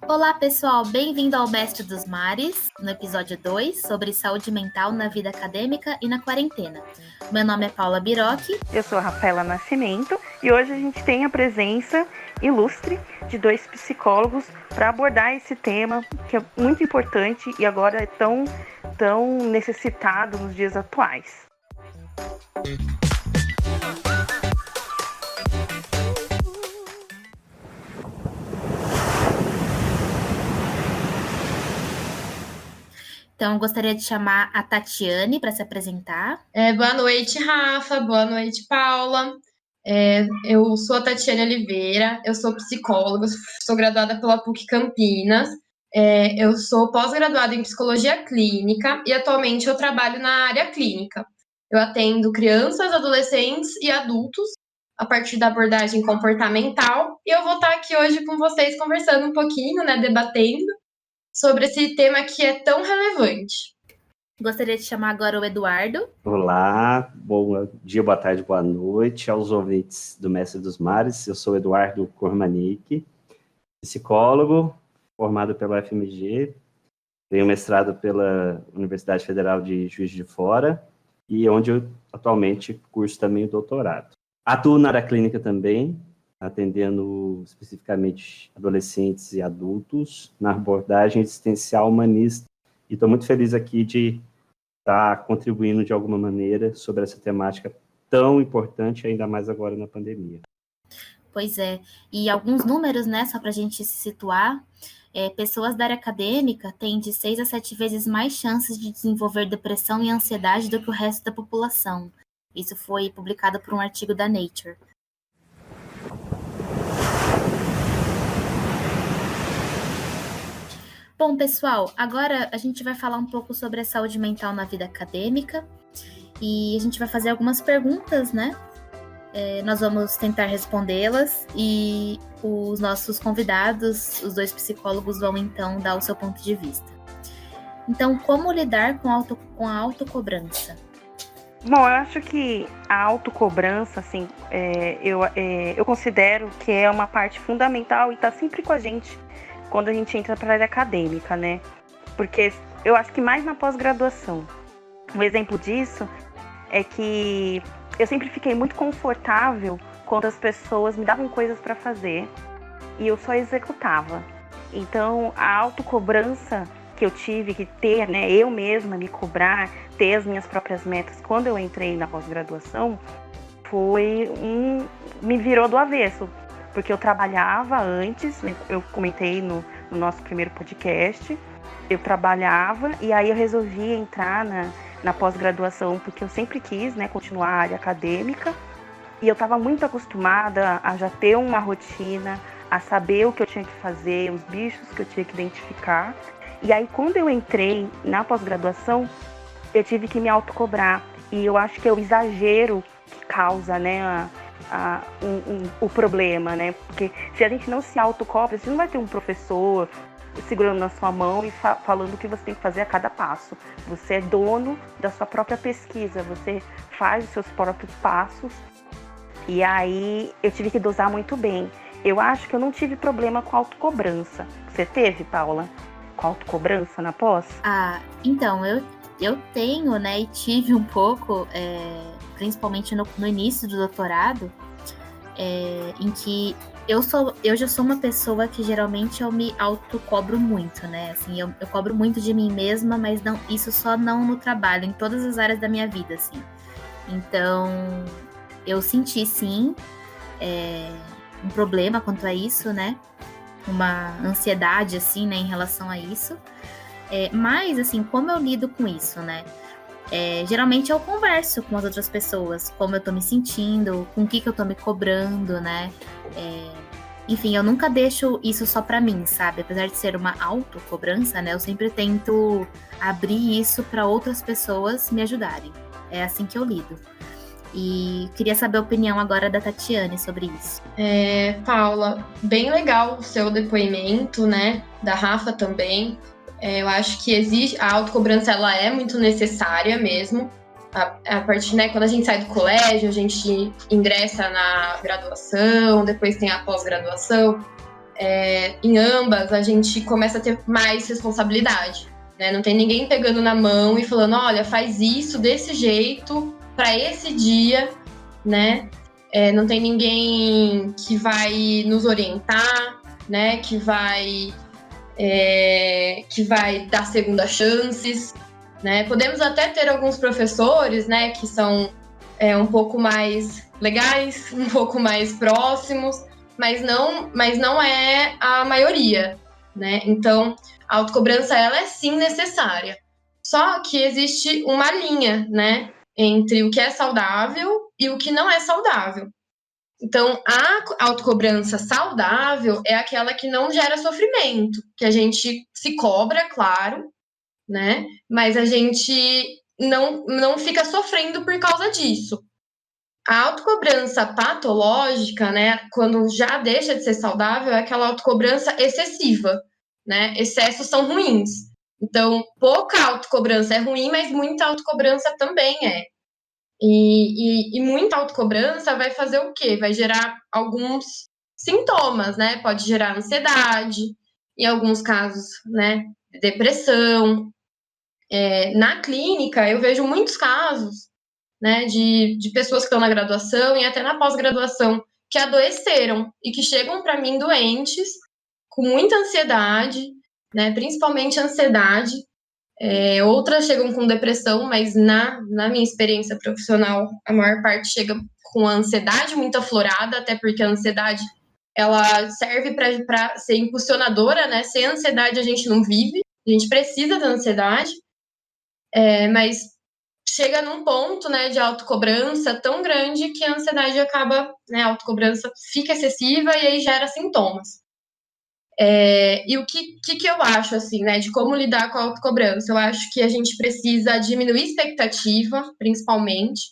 Olá, pessoal! Bem-vindo ao Mestre dos Mares, no episódio 2, sobre saúde mental na vida acadêmica e na quarentena. Meu nome é Paula Birocchi. Eu sou a Rafaela Nascimento e hoje a gente tem a presença ilustre de dois psicólogos para abordar esse tema que é muito importante e agora é tão necessitado nos dias atuais. Então, eu gostaria de chamar a Tatiane para se apresentar. Boa noite, Rafa. Boa noite, Paula. Eu sou a Tatiane Oliveira, eu sou psicóloga, sou graduada pela PUC Campinas. Eu sou pós-graduada em psicologia clínica e atualmente eu trabalho na área clínica. Eu atendo crianças, adolescentes e adultos a partir da abordagem comportamental e eu vou estar aqui hoje com vocês conversando um pouquinho, debatendo sobre esse tema que é tão relevante. Gostaria de chamar agora o Eduardo. Olá, bom dia, boa tarde, boa noite aos ouvintes do Mestre dos Mares. Eu sou Eduardo Kormanik, psicólogo, formado pela UFMG, tenho mestrado pela Universidade Federal de Juiz de Fora e onde eu atualmente curso também o doutorado. Atuo na área clínica também, atendendo especificamente adolescentes e adultos na abordagem existencial humanista. E estou muito feliz aqui de estar contribuindo de alguma maneira sobre essa temática tão importante, ainda mais agora na pandemia. Pois é, e alguns números, só para a gente se situar, pessoas da área acadêmica têm de 6 a 7 vezes mais chances de desenvolver depressão e ansiedade do que o resto da população. Isso foi publicado por um artigo da Nature. Bom, pessoal, agora a gente vai falar um pouco sobre a saúde mental na vida acadêmica e a gente vai fazer algumas perguntas, nós vamos tentar respondê-las e os nossos convidados, os dois psicólogos, vão então dar o seu ponto de vista. Então, como lidar com a autocobrança? Bom, eu acho que a autocobrança, eu considero que é uma parte fundamental e está sempre com a gente quando a gente entra para a área acadêmica, Porque eu acho que mais na pós-graduação. Um exemplo disso é que eu sempre fiquei muito confortável quando as pessoas me davam coisas para fazer e eu só executava. Então, a autocobrança que eu tive que ter, eu mesma me cobrar, ter as minhas próprias metas quando eu entrei na pós-graduação, me virou do avesso. Porque eu trabalhava antes, eu comentei no nosso primeiro podcast, eu trabalhava e aí eu resolvi entrar na pós-graduação porque eu sempre quis, continuar a área acadêmica e eu estava muito acostumada a já ter uma rotina, a saber o que eu tinha que fazer, os bichos que eu tinha que identificar. E aí quando eu entrei na pós-graduação, eu tive que me autocobrar e eu acho que é o exagero que causa, o problema, Porque se a gente não se autocobra, você não vai ter um professor segurando na sua mão e falando o que você tem que fazer a cada passo. Você é dono da sua própria pesquisa, você faz os seus próprios passos. E aí eu tive que dosar muito bem. Eu acho que eu não tive problema com autocobrança. Você teve, Paula, com autocobrança na pós? Então, eu tenho, e tive um pouco, principalmente no início do doutorado, em que eu já sou uma pessoa que geralmente eu me autocobro muito, Assim, eu cobro muito de mim mesma, mas isso só não no trabalho, em todas as áreas da minha vida, assim. Então, eu senti, sim, um problema quanto a isso, Uma ansiedade, assim, em relação a isso. Mas, assim, como eu lido com isso, geralmente eu converso com as outras pessoas, como eu tô me sentindo, com o que eu tô me cobrando, Enfim, eu nunca deixo isso só pra mim, sabe? Apesar de ser uma autocobrança, eu sempre tento abrir isso pra outras pessoas me ajudarem. É assim que eu lido. E queria saber a opinião agora da Tatiane sobre isso. Paula, bem legal o seu depoimento, Da Rafa também. Eu acho que a autocobrança ela é muito necessária mesmo. a partir, né, quando a gente sai do colégio, a gente ingressa na graduação, depois tem a pós-graduação. Em ambas, a gente começa a ter mais responsabilidade, né? Não tem ninguém pegando na mão e falando, olha, faz isso desse jeito para esse dia, né? Não tem ninguém que vai nos orientar, né? Que vai dar segunda chances, né? Podemos até ter alguns professores, né? Que são um pouco mais legais, um pouco mais próximos, mas não é a maioria, né? Então, a autocobrança, ela é sim necessária. Só que existe uma linha, né? Entre o que é saudável e o que não é saudável. Então, a autocobrança saudável é aquela que não gera sofrimento, que a gente se cobra, claro, né? Mas a gente não fica sofrendo por causa disso. A autocobrança patológica, né, quando já deixa de ser saudável, é aquela autocobrança excessiva, né? Excessos são ruins. Então, pouca autocobrança é ruim, mas muita autocobrança também é. E muita autocobrança vai fazer o quê? Vai gerar alguns sintomas, né? Pode gerar ansiedade, em alguns casos, né, depressão. Na clínica, eu vejo muitos casos, né, de pessoas que estão na graduação e até na pós-graduação que adoeceram e que chegam para mim doentes, com muita ansiedade, né, principalmente ansiedade. Outras chegam com depressão, mas na minha experiência profissional, a maior parte chega com a ansiedade muito aflorada, até porque a ansiedade ela serve para ser impulsionadora, né? Sem ansiedade a gente não vive, a gente precisa da ansiedade, mas chega num ponto, né, de autocobrança tão grande que a ansiedade acaba, né, a autocobrança fica excessiva e aí gera sintomas. E o que eu acho, assim, né, de como lidar com a autocobrança? Eu acho que a gente precisa diminuir expectativa, principalmente.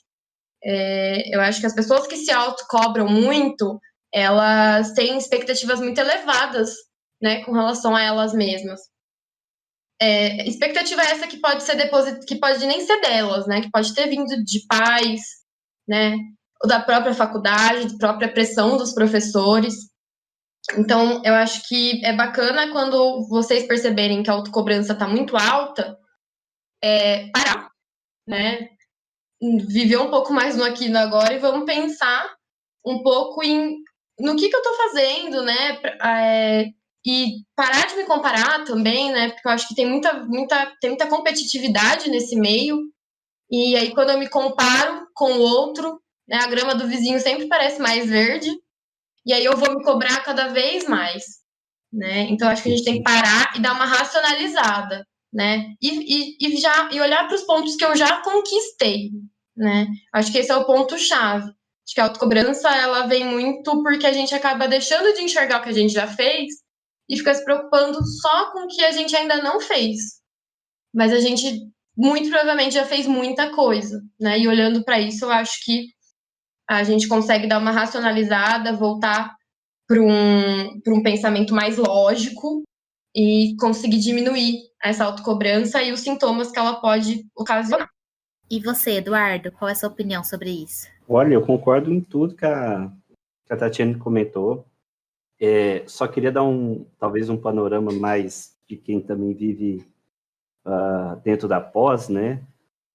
Eu acho que as pessoas que se autocobram muito, elas têm expectativas muito elevadas, né, com relação a elas mesmas. Expectativa essa que pode ser que pode nem ser delas, né, que pode ter vindo de pais, né, ou da própria faculdade, da própria pressão dos professores. Então, eu acho que é bacana quando vocês perceberem que a autocobrança está muito alta, parar, né? Viver um pouco mais no aqui e no agora e vamos pensar um pouco no que eu estou fazendo, né? E parar de me comparar também, né? Porque eu acho que tem muita competitividade nesse meio. E aí, quando eu me comparo com o outro, né, a grama do vizinho sempre parece mais verde. E aí eu vou me cobrar cada vez mais, né? Então acho que a gente tem que parar e dar uma racionalizada, né? E olhar para os pontos que eu já conquistei, né? Acho que esse é o ponto chave. Acho que a autocobrança ela vem muito porque a gente acaba deixando de enxergar o que a gente já fez e fica se preocupando só com o que a gente ainda não fez. Mas a gente muito provavelmente já fez muita coisa, né? E olhando para isso, eu acho que a gente consegue dar uma racionalizada, voltar para um pensamento mais lógico e conseguir diminuir essa autocobrança e os sintomas que ela pode ocasionar. E você, Eduardo, qual é a sua opinião sobre isso? Olha, eu concordo em tudo que a Tatiane comentou. Só queria dar talvez um panorama mais de quem também vive dentro da pós, né?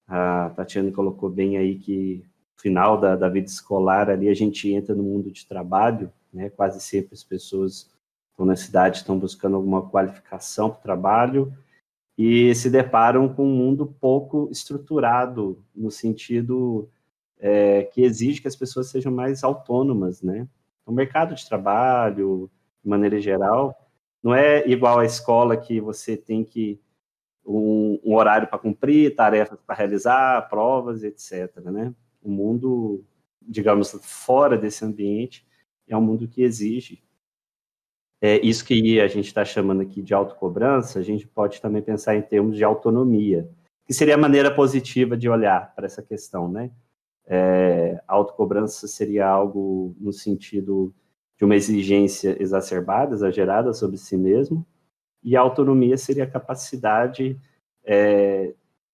A Tatiane colocou bem aí que no final da vida escolar ali a gente entra no mundo de trabalho, né? Quase sempre as pessoas estão na cidade, estão buscando alguma qualificação para o trabalho e se deparam com um mundo pouco estruturado no sentido que exige que as pessoas sejam mais autônomas, né? O mercado de trabalho, de maneira geral, não é igual à escola que você tem que um horário para cumprir, tarefas para realizar, provas, etc., né? O mundo, digamos, fora desse ambiente, é um mundo que exige. Isso que a gente está chamando aqui de autocobrança, a gente pode também pensar em termos de autonomia, que seria a maneira positiva de olhar para essa questão, né? A autocobrança seria algo no sentido de uma exigência exacerbada, exagerada sobre si mesmo, e a autonomia seria a capacidade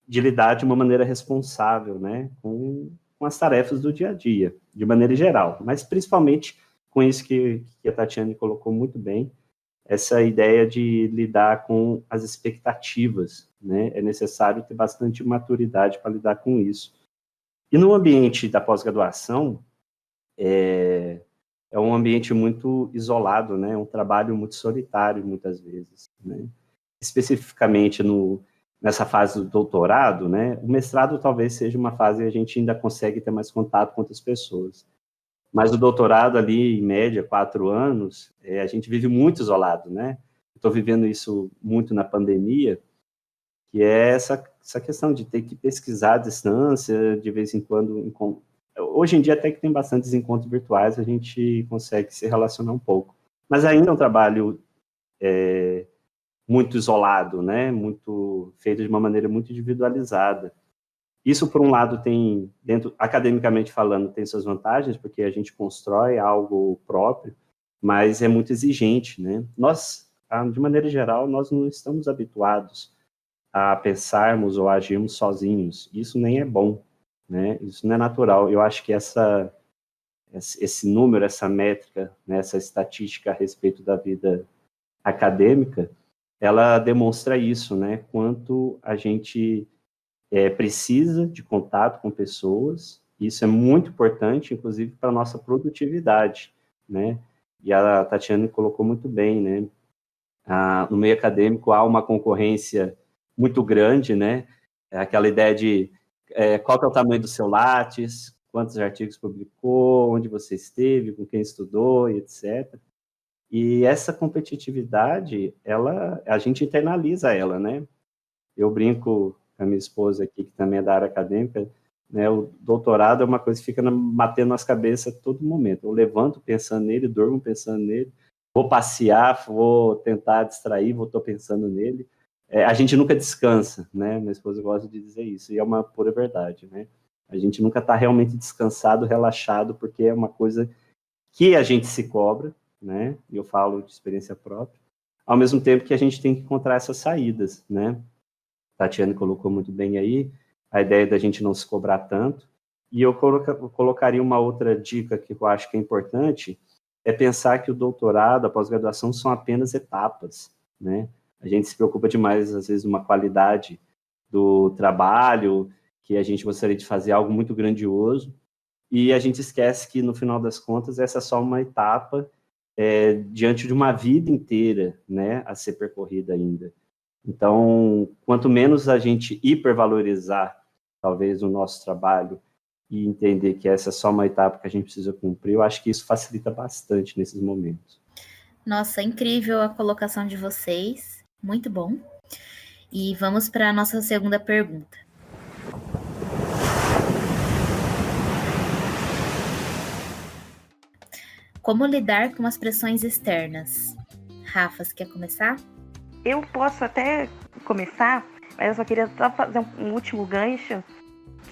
de lidar de uma maneira responsável, né, com as tarefas do dia a dia, de maneira geral, mas principalmente com isso que a Tatiane colocou muito bem, essa ideia de lidar com as expectativas, né? É necessário ter bastante maturidade para lidar com isso. E no ambiente da pós-graduação, é um ambiente muito isolado, né? Um trabalho muito solitário, muitas vezes, né? Especificamente nessa fase do doutorado, né? O mestrado talvez seja uma fase que a gente ainda consegue ter mais contato com outras pessoas. Mas o doutorado ali, em média, 4 anos, a gente vive muito isolado, né? Estou vivendo isso muito na pandemia, que é essa questão de ter que pesquisar à distância, de vez em quando. Hoje em dia, até que tem bastantes encontros virtuais, a gente consegue se relacionar um pouco. Mas ainda é um trabalho muito isolado, né? Muito feito de uma maneira muito individualizada. Isso, por um lado, tem, academicamente falando, tem suas vantagens, porque a gente constrói algo próprio, mas é muito exigente, né? Nós, de maneira geral, nós não estamos habituados a pensarmos ou agirmos sozinhos. Isso nem é bom, né? Isso não é natural. Eu acho que esse número, essa métrica, né, essa estatística a respeito da vida acadêmica, ela demonstra isso, né? Quanto a gente precisa de contato com pessoas, isso é muito importante, inclusive, para a nossa produtividade, né? E a Tatiane colocou muito bem, né? No meio acadêmico há uma concorrência muito grande, né? Aquela ideia de qual que é o tamanho do seu Lattes, quantos artigos publicou, onde você esteve, com quem estudou, etc. E essa competitividade, a gente internaliza ela, né? Eu brinco com a minha esposa aqui, que também é da área acadêmica, né, o doutorado é uma coisa que fica batendo nas cabeças a todo momento. Eu levanto pensando nele, durmo pensando nele, vou passear, vou tentar distrair, estou pensando nele. A gente nunca descansa, né? Minha esposa gosta de dizer isso, e é uma pura verdade, né? A gente nunca está realmente descansado, relaxado, porque é uma coisa que a gente se cobra, né? E eu falo de experiência própria, ao mesmo tempo que a gente tem que encontrar essas saídas, né? Tatiane colocou muito bem aí, a ideia da gente não se cobrar tanto. E eu colocaria uma outra dica que eu acho que é importante, é pensar que o doutorado, a pós-graduação, são apenas etapas, né? A gente se preocupa demais, às vezes, uma qualidade do trabalho, que a gente gostaria de fazer algo muito grandioso, e a gente esquece que, no final das contas, essa é só uma etapa diante de uma vida inteira, né, a ser percorrida ainda. Então, quanto menos a gente hipervalorizar, talvez, o nosso trabalho e entender que essa é só uma etapa que a gente precisa cumprir, eu acho que isso facilita bastante nesses momentos. Nossa, incrível a colocação de vocês, muito bom. E vamos para a nossa segunda pergunta. Como lidar com as pressões externas? Rafa, você quer começar? Eu posso até começar, mas eu só queria só fazer um último gancho,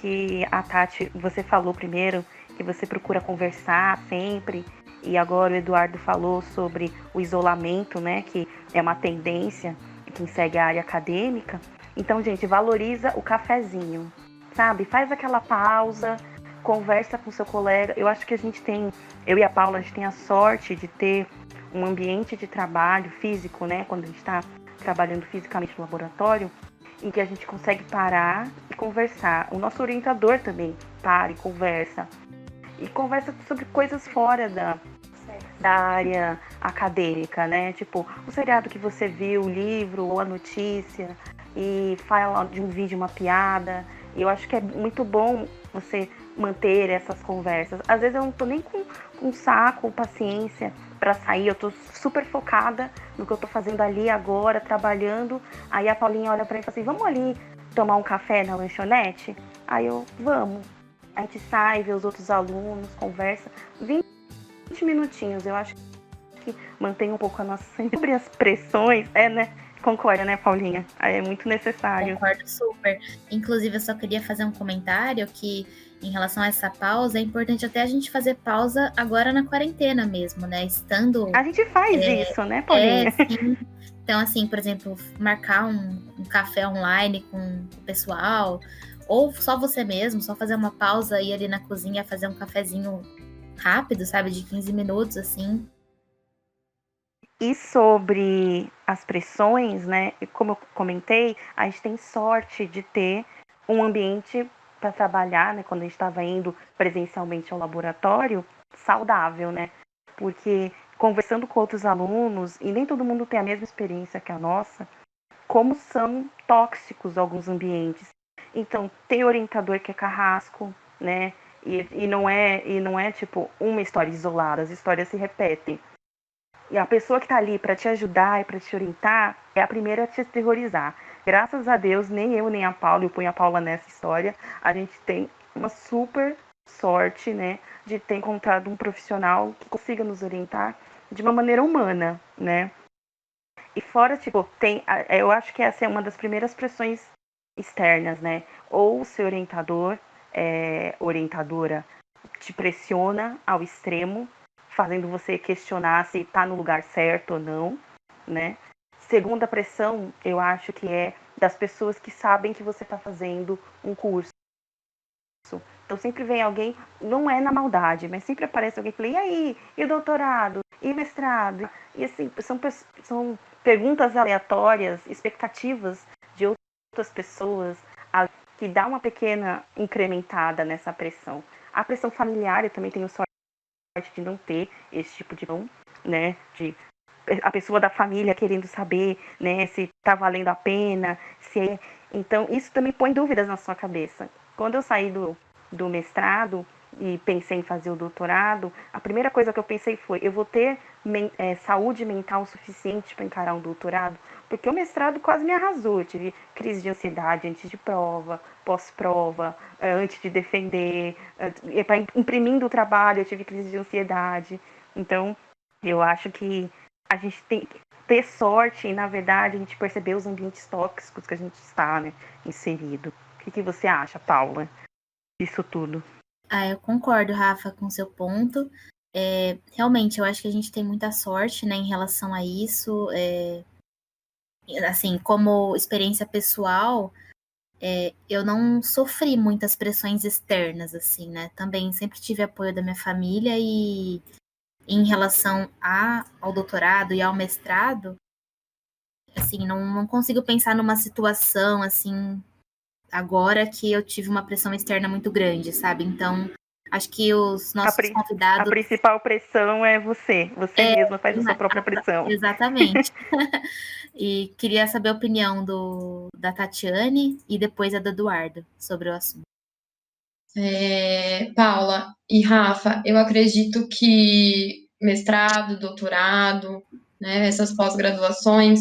que a Tati, você falou primeiro, que você procura conversar sempre, e agora o Eduardo falou sobre o isolamento, né, que é uma tendência em quem segue a área acadêmica. Então, gente, valoriza o cafezinho, sabe? Faz aquela pausa, conversa com seu colega. Eu acho que a gente tem, eu e a Paula, a gente tem a sorte de ter um ambiente de trabalho físico, né, quando a gente está trabalhando fisicamente no laboratório, em que a gente consegue parar e conversar. O nosso orientador também para e conversa sobre coisas fora da área acadêmica, né, tipo o seriado que você viu, o livro ou a notícia, e fala de um vídeo, uma piada. E eu acho que é muito bom você manter essas conversas. Às vezes eu não tô nem com saco, paciência para sair, eu tô super focada no que eu tô fazendo ali agora, trabalhando. Aí a Paulinha olha para mim e fala assim: vamos ali tomar um café na lanchonete? Aí eu, vamos. A gente sai, vê os outros alunos, conversa. 20 minutinhos, eu acho que mantém um pouco a nossa... Sobre as pressões, né? Concorda, né, Paulinha? É muito necessário. Concordo super. Inclusive, eu só queria fazer um comentário que, em relação a essa pausa, é importante até a gente fazer pausa agora na quarentena mesmo, né? Estando... A gente faz isso, né, Paulinha? Sim. Então, assim, por exemplo, marcar um café online com o pessoal, ou só você mesmo, só fazer uma pausa, ir ali na cozinha, fazer um cafezinho rápido, sabe, de 15 minutos, assim. E sobre as pressões, né? Como eu comentei, a gente tem sorte de ter um ambiente para trabalhar, né? Quando a gente estava indo presencialmente ao laboratório, saudável, né? Porque conversando com outros alunos, e nem todo mundo tem a mesma experiência que a nossa, como são tóxicos alguns ambientes. Então, tem orientador que é carrasco, né? E não é tipo uma história isolada, as histórias se repetem. E a pessoa que está ali para te ajudar e para te orientar é a primeira a te terrorizar. Graças a Deus, nem eu nem a Paula, eu ponho a Paula nessa história, a gente tem uma super sorte, né, de ter encontrado um profissional que consiga nos orientar de uma maneira humana, né? E fora, tipo, eu acho que essa é uma das primeiras pressões externas, né? Ou o seu orientador, orientadora, te pressiona ao extremo, fazendo você questionar se está no lugar certo ou não, né? Segunda pressão, eu acho que é das pessoas que sabem que você está fazendo um curso. Então sempre vem alguém, não é na maldade, mas sempre aparece alguém que fala, e aí? E o doutorado? E o mestrado? E assim, são perguntas aleatórias, expectativas de outras pessoas que dá uma pequena incrementada nessa pressão. A pressão familiar, eu também tenho sorte de não ter esse tipo de pressão, né? De a pessoa da família querendo saber, né, se está valendo a pena, Então, isso também põe dúvidas na sua cabeça. Quando eu saí do mestrado e pensei em fazer o doutorado, a primeira coisa que eu pensei foi, eu vou ter saúde mental suficiente para encarar um doutorado? Porque o mestrado quase me arrasou. Eu tive crise de ansiedade antes de prova, pós-prova, antes de defender, imprimindo o trabalho, eu tive crise de ansiedade. Então, eu acho que a gente tem que ter sorte e, na verdade, a gente perceber os ambientes tóxicos que a gente está, né, inserido. O que você acha, Paula, disso tudo? Eu concordo, Rafa, com o seu ponto. Realmente, eu acho que a gente tem muita sorte, né, em relação a isso. Assim, como experiência pessoal, eu não sofri muitas pressões externas, assim, né? Também sempre tive apoio da minha família e em relação ao doutorado e ao mestrado, assim, não consigo pensar numa situação, assim, agora que eu tive uma pressão externa muito grande, sabe? Então, acho que os nossos convidados... A principal pressão é você. Você mesma faz a sua própria pressão. Exatamente. E queria saber a opinião da Tatiane e depois a do Eduardo sobre o assunto. Paula e Rafa, eu acredito que mestrado, doutorado, né, essas pós-graduações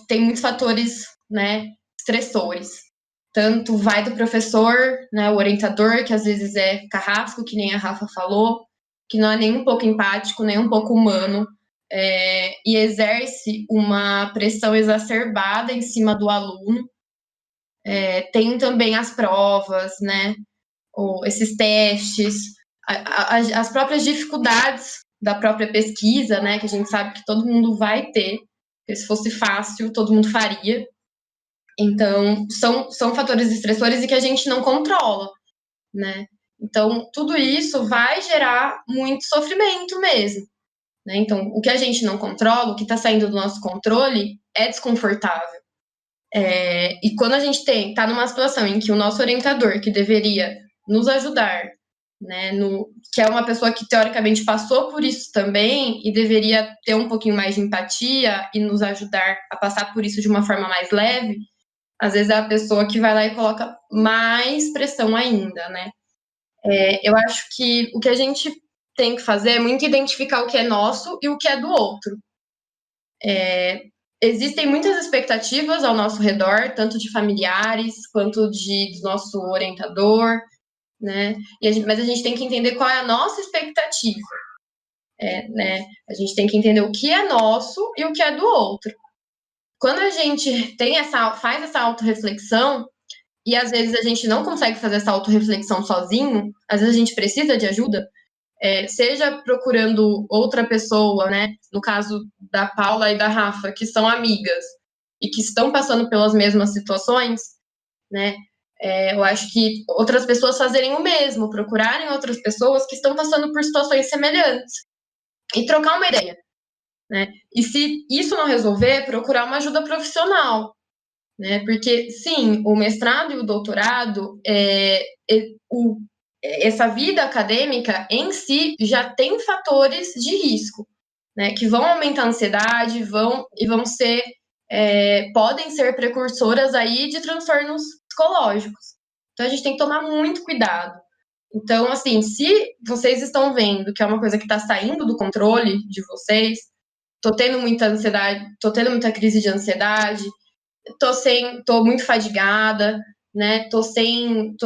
tem muitos fatores, né, estressores. Tanto vai do professor, né, o orientador, que às vezes é carrasco, que nem a Rafa falou, que não é nem um pouco empático, nem um pouco humano, e exerce uma pressão exacerbada em cima do aluno. Tem também as provas, né, ou esses testes, as próprias dificuldades da própria pesquisa, né, que a gente sabe que todo mundo vai ter, porque se fosse fácil, todo mundo faria. Então, são fatores estressores e que a gente não controla, né? Então, tudo isso vai gerar muito sofrimento mesmo, né? Então, o que a gente não controla, o que está saindo do nosso controle, é desconfortável. E quando a gente está numa situação em que o nosso orientador, que deveria nos ajudar, né, que é uma pessoa que teoricamente passou por isso também e deveria ter um pouquinho mais de empatia e nos ajudar a passar por isso de uma forma mais leve, às vezes é a pessoa que vai lá e coloca mais pressão ainda, né? Eu acho que o que a gente tem que fazer é muito identificar o que é nosso e o que é do outro. Existem muitas expectativas ao nosso redor, tanto de familiares quanto do nosso orientador, né? Mas a gente tem que entender qual é a nossa expectativa, né? A gente tem que entender o que é nosso e o que é do outro. Quando a gente faz essa autorreflexão, e às vezes a gente não consegue fazer essa autorreflexão sozinho, às vezes a gente precisa de ajuda, seja procurando outra pessoa, né? No caso da Paula e da Rafa, que são amigas e que estão passando pelas mesmas situações, né? Eu acho que outras pessoas fazerem o mesmo, procurarem outras pessoas que estão passando por situações semelhantes e trocar uma ideia, né? E se isso não resolver, procurar uma ajuda profissional, né? Porque, sim, o mestrado e o doutorado, essa vida acadêmica em si já tem fatores de risco, né? Que vão aumentar a ansiedade, podem ser precursoras aí de transtornos psicológicos. Então, a gente tem que tomar muito cuidado. Então, assim, se vocês estão vendo que é uma coisa que está saindo do controle de vocês, tô tendo muita ansiedade, tô tendo muita crise de ansiedade, tô muito fadigada, né? Tô sem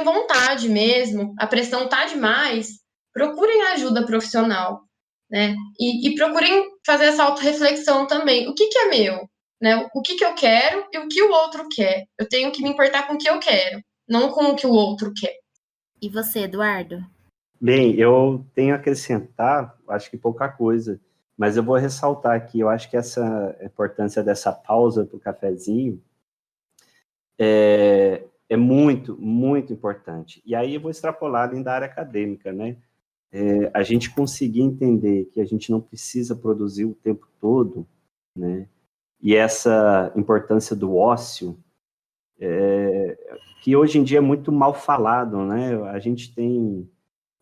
vontade mesmo, a pressão tá demais, procurem ajuda profissional, né? E procurem fazer essa autorreflexão também. O que é meu? Né? O que eu quero e o que o outro quer. Eu tenho que me importar com o que eu quero, não com o que o outro quer. E você, Eduardo? Bem, eu tenho a acrescentar, acho que pouca coisa, mas eu vou ressaltar aqui, eu acho que essa importância dessa pausa para o cafezinho é muito, muito importante. E aí eu vou extrapolar dentro da área acadêmica, né? A gente conseguir entender que a gente não precisa produzir o tempo todo, né? E essa importância do ócio, que hoje em dia é muito mal falado, né? A gente tem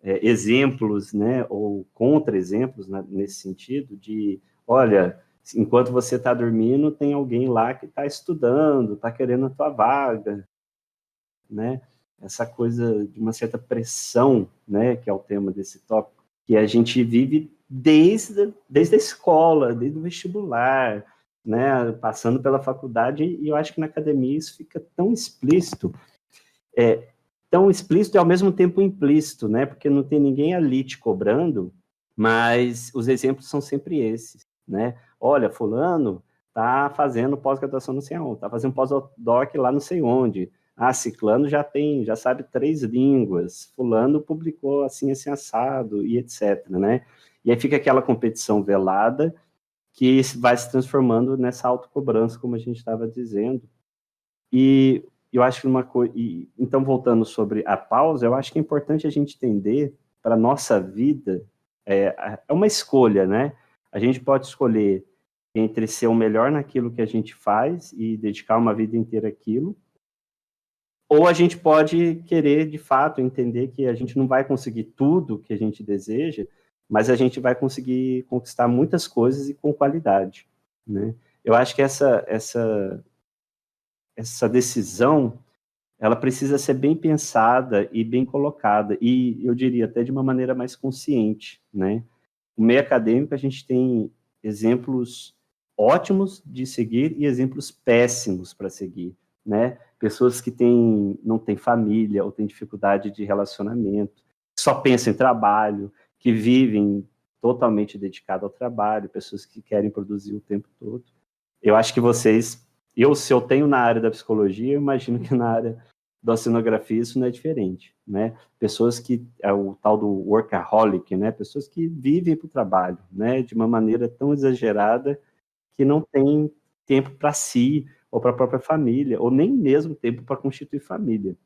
exemplos, né, ou contra-exemplos, né, nesse sentido, de, olha, enquanto você está dormindo, tem alguém lá que está estudando, está querendo a tua vaga, né? Essa coisa de uma certa pressão, né, que é o tema desse tópico, que a gente vive desde a escola, desde o vestibular, né, passando pela faculdade, e eu acho que na academia isso fica tão explícito, e ao mesmo tempo implícito, né? Porque não tem ninguém ali te cobrando, mas os exemplos são sempre esses, né? Olha, fulano tá fazendo pós-graduação não sei onde, tá fazendo pós-doc lá não sei onde. Ah, ciclano já sabe 3 línguas, fulano publicou assim, assado, e etc, né? E aí fica aquela competição velada que vai se transformando nessa autocobrança, como a gente estava dizendo. E eu acho que então, voltando sobre a pausa, eu acho que é importante a gente entender, para a nossa vida, é uma escolha, né? A gente pode escolher entre ser o melhor naquilo que a gente faz e dedicar uma vida inteira àquilo, ou a gente pode querer, de fato, entender que a gente não vai conseguir tudo que a gente deseja, mas a gente vai conseguir conquistar muitas coisas e com qualidade, né? Eu acho que essa decisão, ela precisa ser bem pensada e bem colocada, e eu diria até de uma maneira mais consciente, né? No meio acadêmico, a gente tem exemplos ótimos de seguir e exemplos péssimos para seguir, né? Pessoas que não têm família ou têm dificuldade de relacionamento, só pensam em trabalho, que vivem totalmente dedicado ao trabalho, pessoas que querem produzir o tempo todo. Eu acho que se eu tenho na área da psicologia, eu imagino que na área da oceanografia isso não é diferente, né? Pessoas que, é o tal do workaholic, né? Pessoas que vivem para o trabalho, né? De uma maneira tão exagerada que não tem tempo para si, ou para a própria família, ou nem mesmo tempo para constituir família.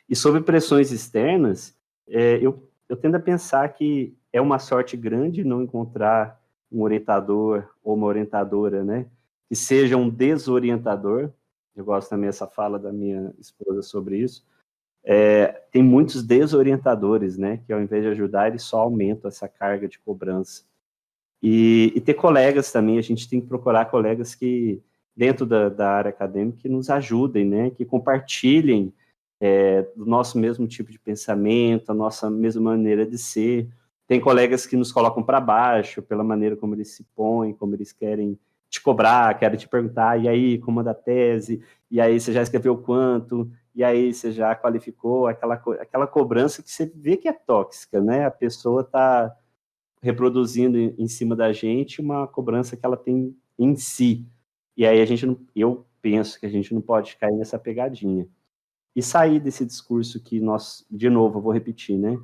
E sobre pressões externas, eu tendo a pensar que é uma sorte grande não encontrar um orientador ou uma orientadora, né? Que seja um desorientador. Eu gosto também dessa fala da minha esposa sobre isso. Tem muitos desorientadores, né? Que ao invés de ajudar, eles só aumentam essa carga de cobrança. E ter colegas também, a gente tem que procurar colegas que, dentro da área acadêmica, que nos ajudem, né? Que compartilhem do nosso mesmo tipo de pensamento, a nossa mesma maneira de ser. Tem colegas que nos colocam para baixo pela maneira como eles se põem, como eles querem te cobrar, querem te perguntar, e aí, como anda a tese? E aí, você já escreveu quanto? E aí, você já qualificou? Aquela cobrança que você vê que é tóxica, né? A pessoa está reproduzindo em cima da gente uma cobrança que ela tem em si. E aí, eu penso que a gente não pode cair nessa pegadinha. E sair desse discurso que de novo, eu vou repetir, né?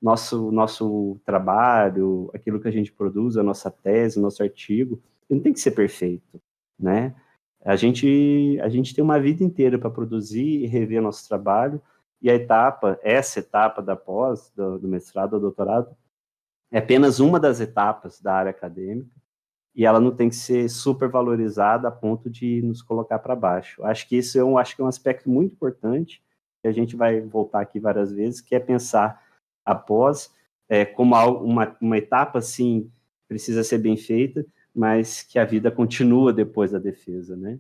nosso trabalho, aquilo que a gente produz, a nossa tese, nosso artigo, não tem que ser perfeito, né? A gente tem uma vida inteira para produzir e rever nosso trabalho, e essa etapa da pós, do mestrado ou doutorado, é apenas uma das etapas da área acadêmica, e ela não tem que ser super valorizada a ponto de nos colocar para baixo. Acho que isso é um aspecto muito importante, que a gente vai voltar aqui várias vezes, que é pensar a pós como uma etapa, sim, precisa ser bem feita, mas que a vida continua depois da defesa, né?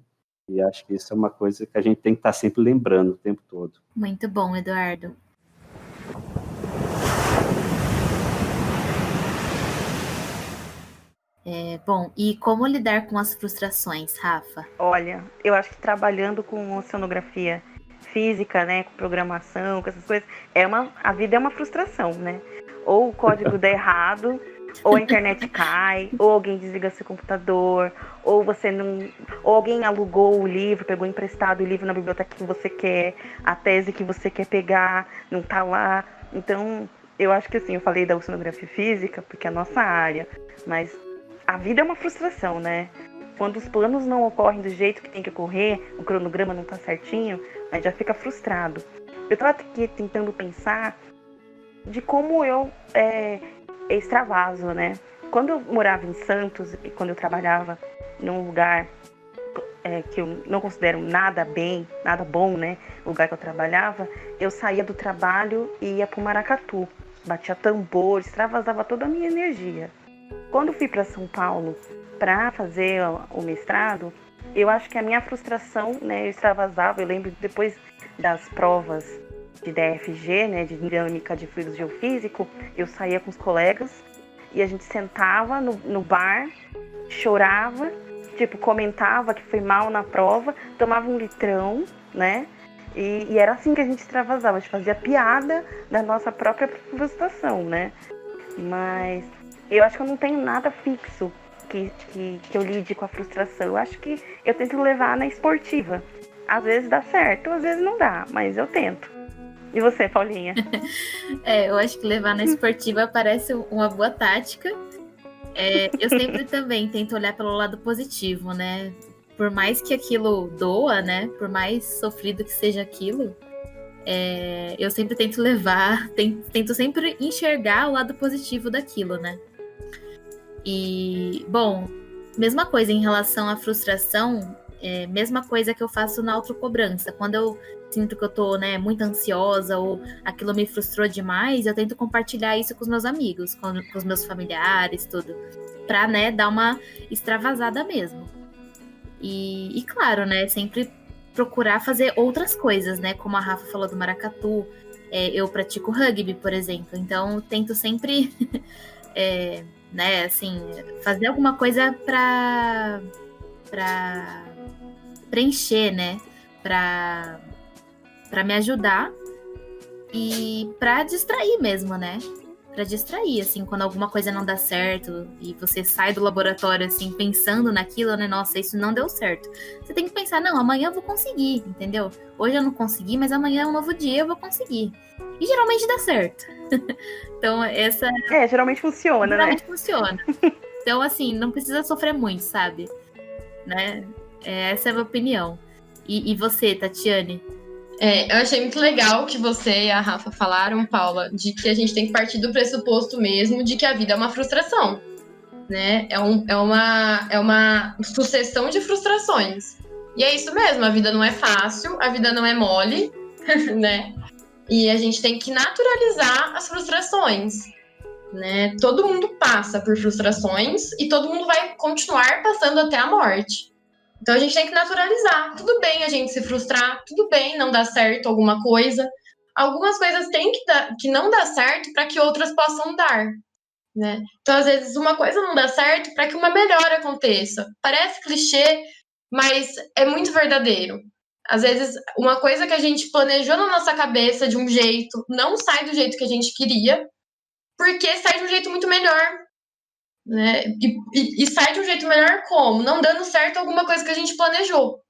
E acho que isso é uma coisa que a gente tem que estar sempre lembrando o tempo todo. Muito bom, Eduardo. Bom, e como lidar com as frustrações, Rafa? Olha, eu acho que trabalhando com oceanografia física, né, com programação, com essas coisas, a vida é uma frustração, né? Ou o código dá errado, ou a internet cai, ou alguém desliga seu computador, ou alguém alugou o livro, pegou emprestado o livro na biblioteca que você quer, a tese que você quer pegar não tá lá. Então, eu acho que assim, eu falei da oceanografia física porque é a nossa área, mas a vida é uma frustração, né? Quando os planos não ocorrem do jeito que tem que ocorrer, o cronograma não tá certinho, a gente já fica frustrado. Eu tava aqui tentando pensar de como eu extravaso, né? Quando eu morava em Santos e quando eu trabalhava num lugar que eu não considero nada bom, né? O lugar que eu trabalhava, eu saía do trabalho e ia pro Maracatu. Batia tambor, extravasava toda a minha energia. Quando eu fui para São Paulo para fazer o mestrado, eu acho que a minha frustração, né, eu extravasava. Eu lembro depois das provas de DFG, né, de dinâmica de fluidos geofísico, eu saía com os colegas e a gente sentava no bar, chorava, comentava que foi mal na prova, tomava um litrão, né, e era assim que a gente extravasava, a gente fazia piada da nossa própria frustração, né, mas eu acho que eu não tenho nada fixo que eu lide com a frustração. Eu acho que eu tento levar na esportiva. Às vezes dá certo, às vezes não dá, mas eu tento. E você, Paulinha? Eu acho que levar na esportiva parece uma boa tática. Eu sempre também tento olhar pelo lado positivo, né? Por mais que aquilo doa, né? Por mais sofrido que seja aquilo, eu sempre tento tento sempre enxergar o lado positivo daquilo, né? E, bom, mesma coisa em relação à frustração, mesma coisa que eu faço na autocobrança. Quando eu sinto que eu tô, né, muito ansiosa ou aquilo me frustrou demais, eu tento compartilhar isso com os meus amigos, com os meus familiares, tudo, pra, né, dar uma extravasada mesmo. E claro, né, sempre procurar fazer outras coisas, né, como a Rafa falou do maracatu, eu pratico rugby, por exemplo, então eu tento sempre né, assim, fazer alguma coisa pra preencher, né, pra me ajudar e pra distrair mesmo, né, pra distrair, assim, quando alguma coisa não dá certo e você sai do laboratório, assim, pensando naquilo, né, nossa, isso não deu certo. Você tem que pensar, não, amanhã eu vou conseguir, entendeu? Hoje eu não consegui, mas amanhã é um novo dia, eu vou conseguir. E geralmente dá certo. Então, essa... geralmente funciona, geralmente funciona. Então, assim, não precisa sofrer muito, sabe? Né? Essa é a minha opinião. E você, Tatiane? Eu achei muito legal que você e a Rafa falaram, Paula, de que a gente tem que partir do pressuposto mesmo de que a vida é uma frustração, né? É uma sucessão de frustrações. E é isso mesmo, a vida não é fácil, a vida não é mole, né? E a gente tem que naturalizar as frustrações, né? Todo mundo passa por frustrações e todo mundo vai continuar passando até a morte. Então a gente tem que naturalizar. Tudo bem a gente se frustrar, tudo bem não dar certo alguma coisa. Algumas coisas têm que não dar certo para que outras possam dar, né? Então às vezes uma coisa não dá certo para que uma melhora aconteça. Parece clichê, mas é muito verdadeiro. Às vezes uma coisa que a gente planejou na nossa cabeça de um jeito não sai do jeito que a gente queria, porque sai de um jeito muito melhor. Né? E sai de um jeito melhor como? Não dando certo alguma coisa que a gente planejou.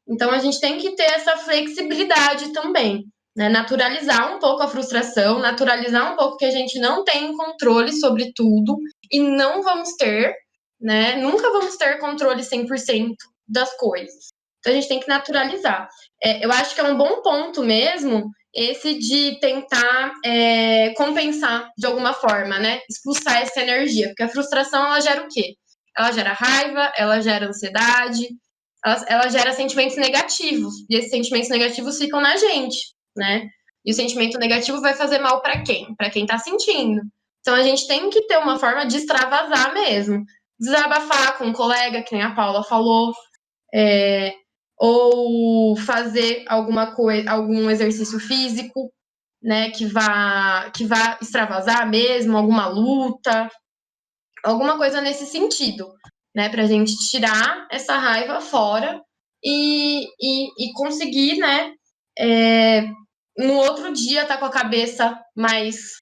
Então a gente tem que ter essa flexibilidade também, né? Naturalizar um pouco a frustração, naturalizar um pouco que a gente não tem controle sobre tudo e não vamos ter, né? Nunca vamos ter controle 100% das coisas. Então a gente tem que naturalizar. Eu acho que é um bom ponto mesmo esse de tentar compensar de alguma forma, né? Expulsar essa energia, porque a frustração ela gera o quê? Ela gera raiva, ela gera ansiedade, ela gera sentimentos negativos, e esses sentimentos negativos ficam na gente, né? E o sentimento negativo vai fazer mal para quem? Para quem tá sentindo. Então a gente tem que ter uma forma de extravasar mesmo. Desabafar com um colega, que nem a Paula falou, ou fazer alguma coisa, algum exercício físico, né, que vá extravasar mesmo, alguma luta, alguma coisa nesse sentido, né, pra gente tirar essa raiva fora e conseguir, né, no outro dia tá com a cabeça mais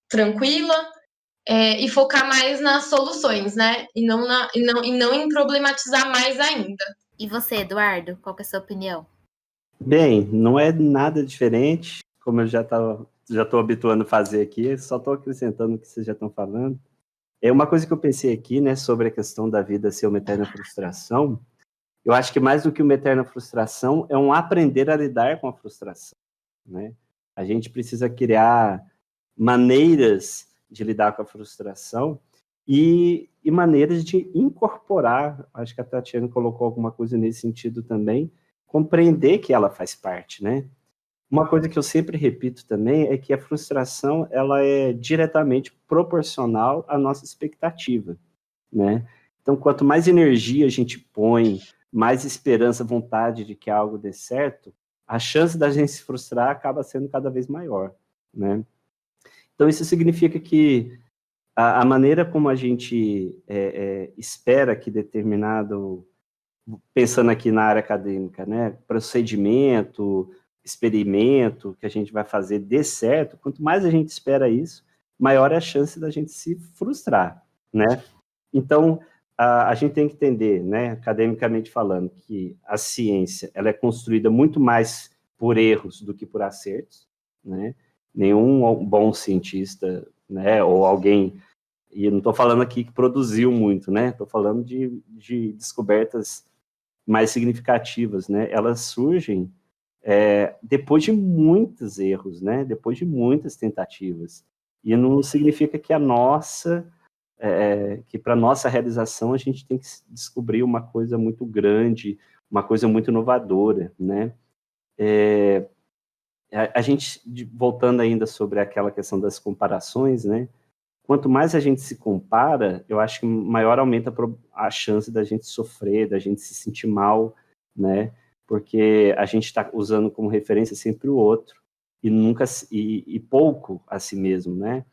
tranquila, e focar mais nas soluções, né, e não em problematizar mais ainda. E você, Eduardo, qual que é a sua opinião? Bem, não é nada diferente, como eu já estou habituando a fazer aqui, só estou acrescentando o que vocês já estão falando. É uma coisa que eu pensei aqui, né, sobre a questão da vida ser uma eterna frustração. Eu acho que mais do que uma eterna frustração é um aprender a lidar com a frustração, né? A gente precisa criar maneiras de lidar com a frustração e maneiras de incorporar. Acho que a Tatiana colocou alguma coisa nesse sentido também, compreender que ela faz parte, né? Uma coisa que eu sempre repito também é que a frustração ela é diretamente proporcional à nossa expectativa, né? Então, quanto mais energia a gente põe, mais esperança, vontade de que algo dê certo, a chance da gente se frustrar acaba sendo cada vez maior, né? Então, isso significa que a maneira como a gente espera que determinado, pensando aqui na área acadêmica, né, procedimento, experimento que a gente vai fazer dê certo, quanto mais a gente espera isso, maior é a chance da gente se frustrar, né? Então, a gente tem que entender, né, academicamente falando, que a ciência ela é construída muito mais por erros do que por acertos, né? Nenhum bom cientista, né, ou alguém, e eu não estou falando aqui que produziu muito, né? Estou falando de descobertas mais significativas, né? Elas surgem depois de muitos erros, né? Depois de muitas tentativas. E não significa que que para nossa realização a gente tem que descobrir uma coisa muito grande, uma coisa muito inovadora, né? A gente, voltando ainda sobre aquela questão das comparações, né? Quanto mais a gente se compara, eu acho que maior aumenta a chance da gente sofrer, da gente se sentir mal, né? Porque a gente está usando como referência sempre o outro e nunca e pouco a si mesmo, né?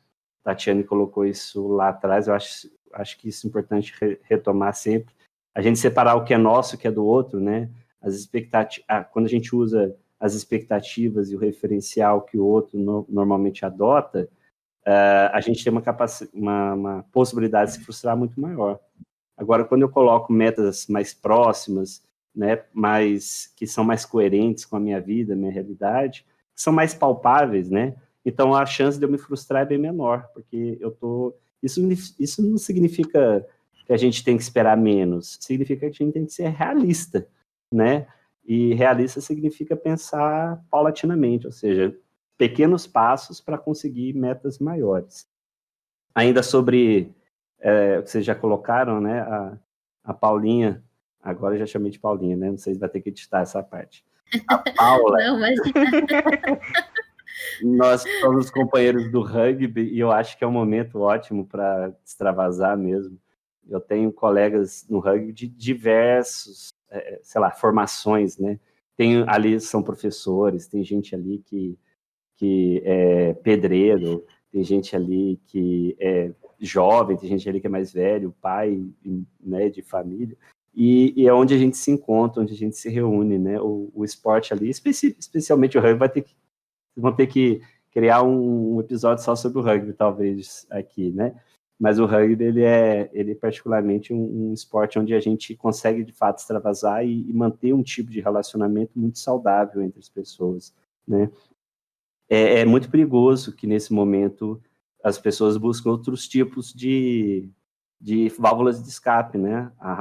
Tatiane colocou isso lá atrás, eu acho que isso é importante retomar sempre. A gente separar o que é nosso, o que é do outro, né? As expectativas, quando a gente usa as expectativas e o referencial que o outro normalmente adota, a gente tem uma possibilidade de se frustrar muito maior. Agora, quando eu coloco metas mais próximas, né, que são mais coerentes com a minha vida, minha realidade, que são mais palpáveis, né? Então a chance de eu me frustrar é bem menor, porque isso não significa que a gente tem que esperar menos, significa que a gente tem que ser realista, né? E realista significa pensar paulatinamente, ou seja, pequenos passos para conseguir metas maiores. Ainda sobre o que vocês já colocaram, né? A Paulinha, agora eu já chamei de Paulinha, né? Não sei se vai ter que editar essa parte. A Paula. Não, mas... Nós somos companheiros do rugby e eu acho que é um momento ótimo para extravasar mesmo. Eu tenho colegas no rugby de diversos, formações, né? Ali são professores, tem gente ali que é pedreiro, tem gente ali que é jovem, tem gente ali que é mais velho, pai, né, de família, e é onde a gente se encontra, onde a gente se reúne, né? O esporte ali, especialmente o rugby, vão ter que criar um episódio só sobre o rugby, talvez, aqui, né? Mas o rugby, ele é particularmente um esporte onde a gente consegue, de fato, extravasar e manter um tipo de relacionamento muito saudável entre as pessoas, né? é muito perigoso que nesse momento as pessoas buscam outros tipos de válvulas de escape, né? A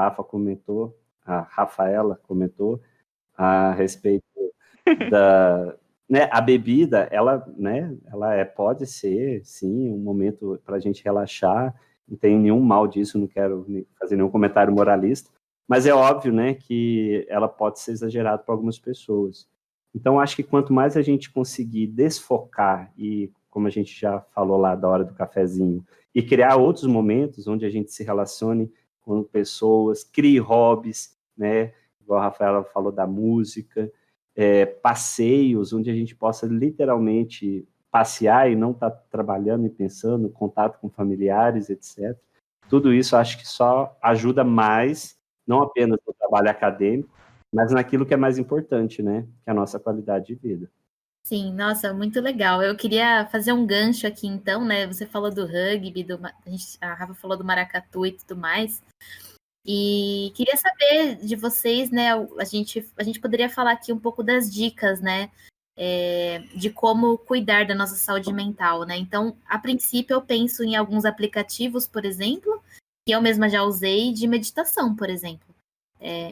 Rafaela comentou a respeito da, né, a bebida, ela, né, pode ser, sim, um momento para a gente relaxar, não tem nenhum mal disso, não quero fazer nenhum comentário moralista, mas é óbvio, né, que ela pode ser exagerada para algumas pessoas. Então, acho que quanto mais a gente conseguir desfocar e, como a gente já falou lá da hora do cafezinho, e criar outros momentos onde a gente se relacione com pessoas, crie hobbies, né, igual a Rafaela falou da música, passeios onde a gente possa literalmente passear e não estar trabalhando e pensando, contato com familiares, etc. Tudo isso acho que só ajuda mais, não apenas no trabalho acadêmico, mas naquilo que é mais importante, né? Que é a nossa qualidade de vida. Sim, nossa, muito legal. Eu queria fazer um gancho aqui, então, né? Você falou do rugby, a Rafa falou do maracatu e tudo mais. E queria saber de vocês, né? A gente poderia falar aqui um pouco das dicas, né? De como cuidar da nossa saúde mental, né? Então, a princípio, eu penso em alguns aplicativos, por exemplo, que eu mesma já usei de meditação, por exemplo.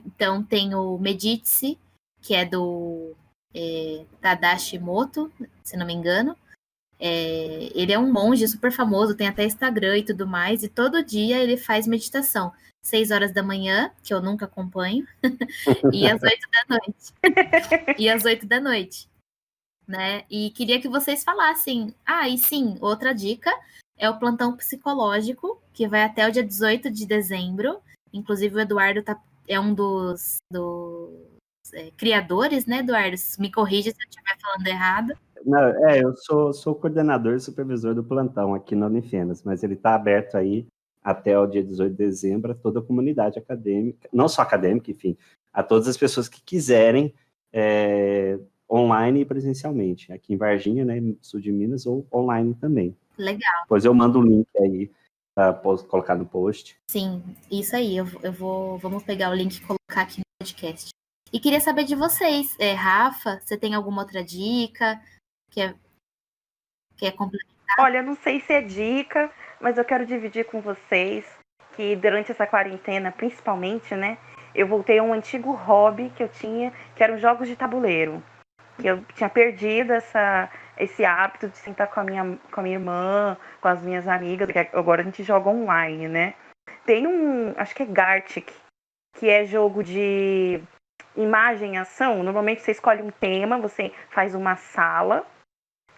Então, tem o Medite-se, que é do Tadashi Moto, se não me engano. Ele é um monge super famoso, tem até Instagram e tudo mais, e todo dia ele faz meditação. 6 horas da manhã, que eu nunca acompanho, e às 8 da noite. E às 8 da noite, né? E queria que vocês falassem. E sim, outra dica é o plantão psicológico, que vai até o dia 18 de dezembro. Inclusive o Eduardo é um dos criadores, né, Eduardo? Me corrija se eu estiver falando errado. Não, eu sou coordenador e supervisor do plantão aqui na Unifenas, mas ele está aberto aí até o dia 18 de dezembro a toda a comunidade acadêmica, não só acadêmica, enfim, a todas as pessoas que quiserem, online e presencialmente, aqui em Varginha, né, sul de Minas, ou online também. Legal. Depois eu mando o link aí para colocar no post. Sim, isso aí, vamos pegar o link e colocar aqui no podcast. E queria saber de vocês, Rafa, você tem alguma outra dica? Quer complementar? Olha, não sei se é dica, mas eu quero dividir com vocês que durante essa quarentena, principalmente, né, eu voltei a um antigo hobby que eu tinha, que eram jogos de tabuleiro. Que eu tinha perdido esse hábito de sentar com a minha irmã, com as minhas amigas, que agora a gente joga online, né? Tem acho que é Gartic, que é jogo de imagem e ação. Normalmente você escolhe um tema, você faz uma sala,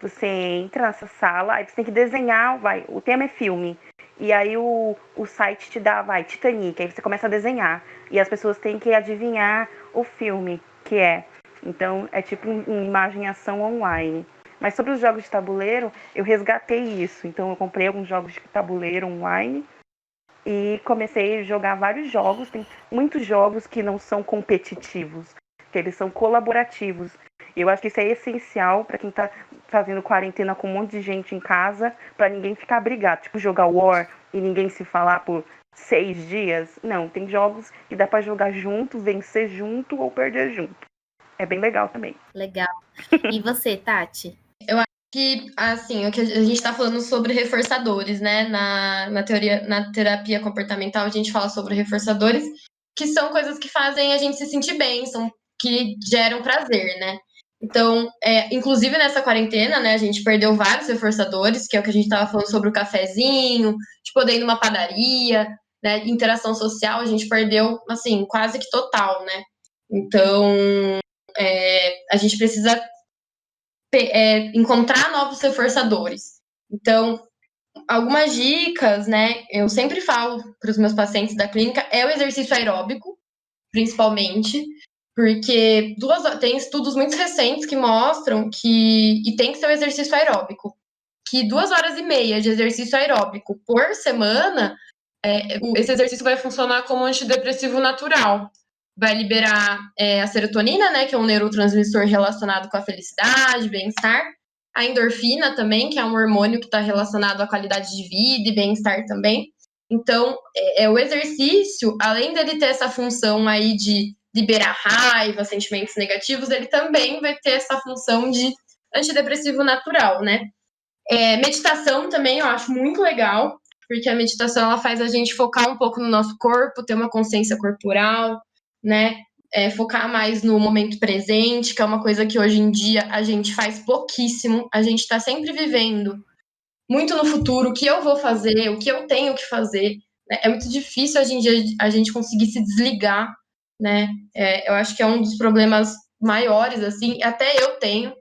você entra nessa sala, aí você tem que desenhar, o tema é filme. E aí o site te dá, Titanic, aí você começa a desenhar. E as pessoas têm que adivinhar o filme que é. Então, é tipo uma imagem e ação online. Mas sobre os jogos de tabuleiro, eu resgatei isso. Então, eu comprei alguns jogos de tabuleiro online e comecei a jogar vários jogos. Tem muitos jogos que não são competitivos, que eles são colaborativos. E eu acho que isso é essencial para quem está fazendo quarentena com um monte de gente em casa, para ninguém ficar brigado. Tipo, jogar War e ninguém se falar por 6 dias. Não, tem jogos que dá para jogar junto, vencer junto ou perder junto. É bem legal também. Legal. E você, Tati? Eu acho que, assim, o que a gente está falando sobre reforçadores, né? Na terapia comportamental, a gente fala sobre reforçadores, que são coisas que fazem a gente se sentir bem, que geram prazer, né? Então, inclusive nessa quarentena, né, a gente perdeu vários reforçadores, que é o que a gente estava falando sobre o cafezinho, de poder ir numa padaria, né, interação social, a gente perdeu, assim, quase que total, né? Então, a gente precisa encontrar novos reforçadores. Então, algumas dicas, né, eu sempre falo para os meus pacientes da clínica, é o exercício aeróbico, principalmente, porque tem estudos muito recentes que mostram e tem que ser o exercício aeróbico, que 2h30 de exercício aeróbico por semana, esse exercício vai funcionar como antidepressivo natural. Vai liberar a serotonina, né, que é um neurotransmissor relacionado com a felicidade, bem-estar. A endorfina também, que é um hormônio que está relacionado à qualidade de vida e bem-estar também. Então, o exercício, além dele ter essa função aí de liberar raiva, sentimentos negativos, ele também vai ter essa função de antidepressivo natural, né? Meditação também eu acho muito legal, porque a meditação ela faz a gente focar um pouco no nosso corpo, ter uma consciência corporal, né? Focar mais no momento presente, que é uma coisa que hoje em dia a gente faz pouquíssimo. A gente está sempre vivendo muito no futuro, o que eu vou fazer, o que eu tenho que fazer. Né? É muito difícil hoje em dia a gente conseguir se desligar, né? Eu acho que é um dos problemas maiores, assim, até eu tenho.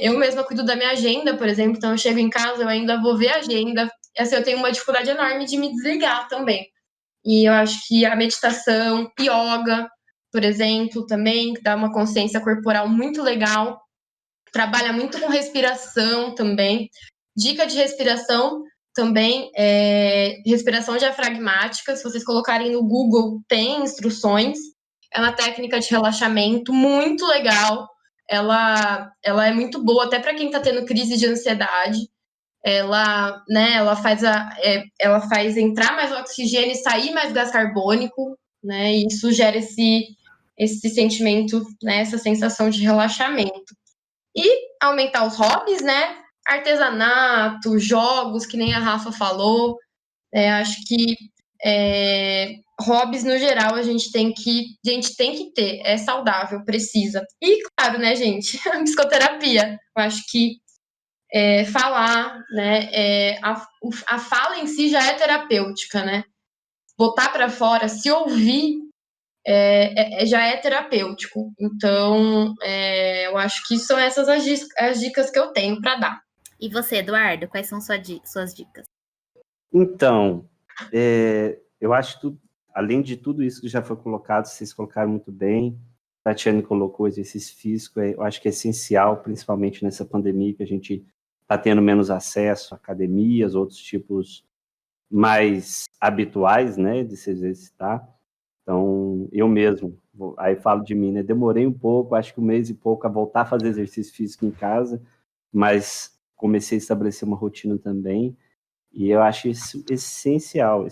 Eu mesma cuido da minha agenda, por exemplo, então eu chego em casa, eu ainda vou ver a agenda. Assim, eu tenho uma dificuldade enorme de me desligar também. E eu acho que a meditação, yoga, por exemplo, também, que dá uma consciência corporal muito legal, trabalha muito com respiração também. Dica de respiração também, respiração diafragmática, se vocês colocarem no Google, tem instruções. É uma técnica de relaxamento muito legal. Ela é muito boa, até para quem está tendo crise de ansiedade. Ela faz entrar mais oxigênio e sair mais gás carbônico, né? E isso gera esse sentimento, né? Essa sensação de relaxamento. E aumentar os hobbies, né? Artesanato, jogos, que nem a Rafa falou. Acho que hobbies no geral a gente tem que ter, é saudável, precisa. E claro, né, gente, a psicoterapia. Eu acho que falar, né, a fala em si já é terapêutica, né? Botar para fora, se ouvir, já é terapêutico. Então, eu acho que são essas as dicas que eu tenho para dar. E você, Eduardo, quais são suas dicas? Então, eu acho que, além de tudo isso que já foi colocado, vocês colocaram muito bem, a Tatiane colocou exercício físico, eu acho que é essencial, principalmente nessa pandemia, que a gente está tendo menos acesso a academias, outros tipos mais habituais, né, de se exercitar. Então, eu mesmo, aí falo de mim, né, demorei um pouco, acho que 1 mês e pouco a voltar a fazer exercício físico em casa, mas comecei a estabelecer uma rotina também, e eu acho isso essencial